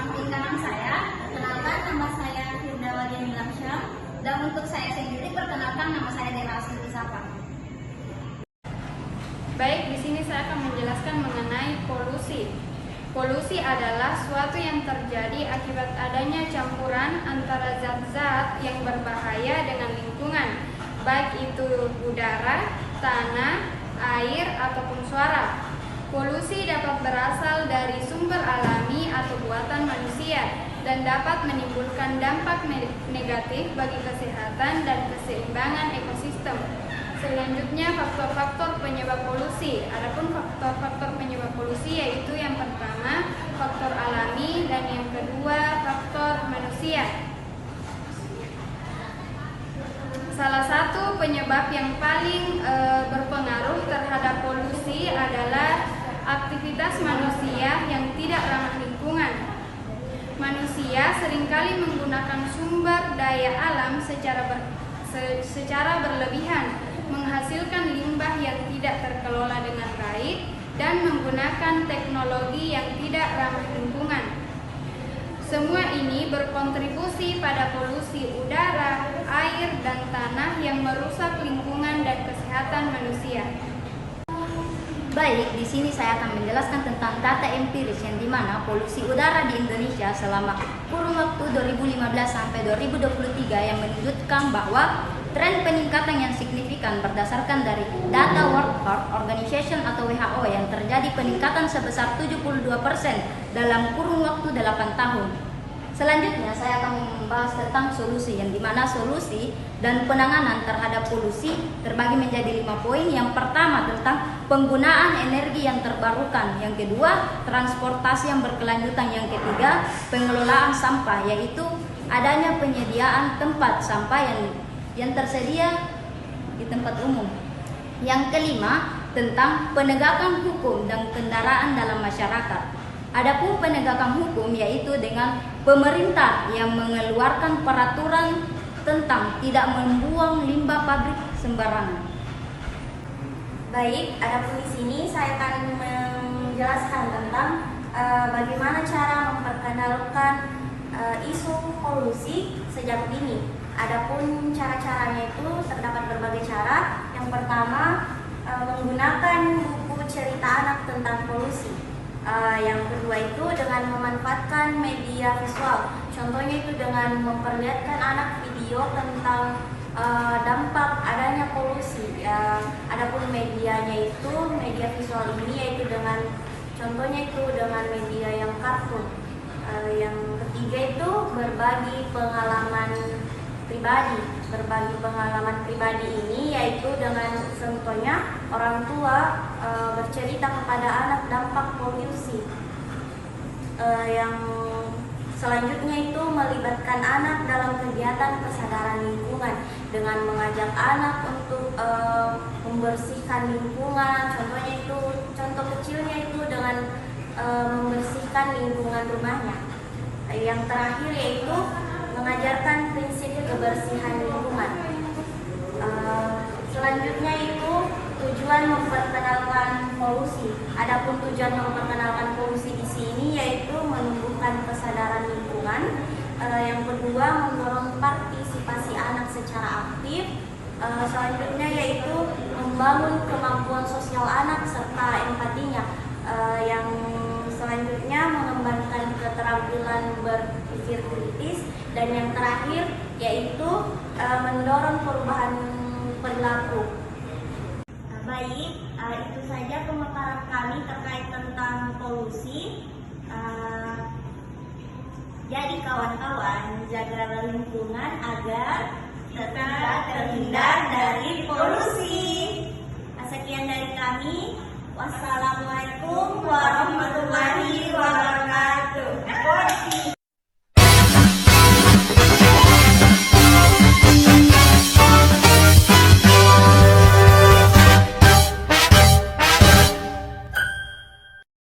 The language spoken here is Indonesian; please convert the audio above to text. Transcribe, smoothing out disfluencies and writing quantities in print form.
samping kanan saya, perkenalkan nama saya Firda Wadian Lamsyam, dan untuk saya sendiri perkenalkan nama saya Dera Asli Sapa. Baik, di sini saya akan menjelaskan mengenai polusi. Polusi adalah suatu yang terjadi akibat adanya campuran antara zat-zat yang berbahaya dengan lingkungan, baik itu udara, tanah, air, ataupun suara. Polusi dapat berasal dari sumber alami atau buatan manusia dan dapat menimbulkan dampak negatif bagi kesehatan dan keseimbangan ekosistem. Selanjutnya, faktor-faktor penyebab polusi. Adapun faktor-faktor penyebab polusi yaitu yang pertama, faktor alami, dan yang kedua, faktor manusia. Salah satu penyebab yang paling berpengaruh terhadap polusi adalah aktivitas manusia yang tidak ramah lingkungan. Manusia seringkali menggunakan sumber daya alam secara berlebihan, menghasilkan limbah yang tidak terkelola dengan baik, dan menggunakan teknologi yang tidak ramah lingkungan. Semua ini berkontribusi pada polusi udara, air, dan tanah yang merusak lingkungan dan kesehatan manusia. Baik, di sini saya akan menjelaskan tentang data empiris yang dimana polusi udara di Indonesia selama kurun waktu 2015 sampai 2023 yang menunjukkan bahwa tren peningkatan yang signifikan berdasarkan dari data World Health Organization atau WHO yang terjadi peningkatan sebesar 72% dalam kurun waktu 8 tahun. Selanjutnya saya akan membahas tentang solusi yang dimana solusi dan penanganan terhadap polusi terbagi menjadi 5 poin. Yang pertama tentang penggunaan energi yang terbarukan, yang kedua transportasi yang berkelanjutan, yang ketiga pengelolaan sampah yaitu adanya penyediaan tempat sampah yang tersedia di tempat umum. Yang kelima tentang penegakan hukum dan kendaraan dalam masyarakat. Adapun penegakan hukum yaitu dengan pemerintah yang mengeluarkan peraturan tentang tidak membuang limbah pabrik sembarangan. Baik, adapun di sini saya akan menjelaskan tentang bagaimana cara memperkenalkan isu polusi sejak dini. Adapun cara-caranya itu terdapat berbagai cara. Yang pertama, menggunakan buku cerita anak tentang polusi. Yang kedua itu dengan memanfaatkan media visual. Contohnya itu dengan memperlihatkan anak video tentang dampak adanya polusi. Adapun medianya itu media visual ini yaitu dengan contohnya itu dengan media yang kartun. Yang ketiga itu berbagi pengalaman pribadi ini yaitu dengan contohnya orang tua bercerita kepada anak dampak polusi. Yang selanjutnya itu melibatkan anak dalam kegiatan kesadaran lingkungan dengan mengajak anak untuk membersihkan lingkungan. Contohnya itu contoh kecilnya itu dengan membersihkan lingkungan rumahnya. Yang terakhir yaitu mengajarkan prinsip kebersihan lingkungan. Selanjutnya itu tujuan memperkenalkan polusi. Adapun tujuan memperkenalkan polusi di sini yaitu menumbuhkan kesadaran lingkungan. Yang kedua mendorong partisipasi anak secara aktif. Selanjutnya yaitu membangun kemampuan sosial anak serta empatinya. Yang selanjutnya mengembangkan keterampilan berpikir kritis, dan yang terakhir yaitu mendorong perubahan perilaku. Baik, itu saja pemaparan kami terkait tentang polusi. Jadi kawan-kawan, jagalah lingkungan agar kita terhindar dari polusi. Sekian dari kami. Wassalamualaikum warahmatullahi wabarakatuh.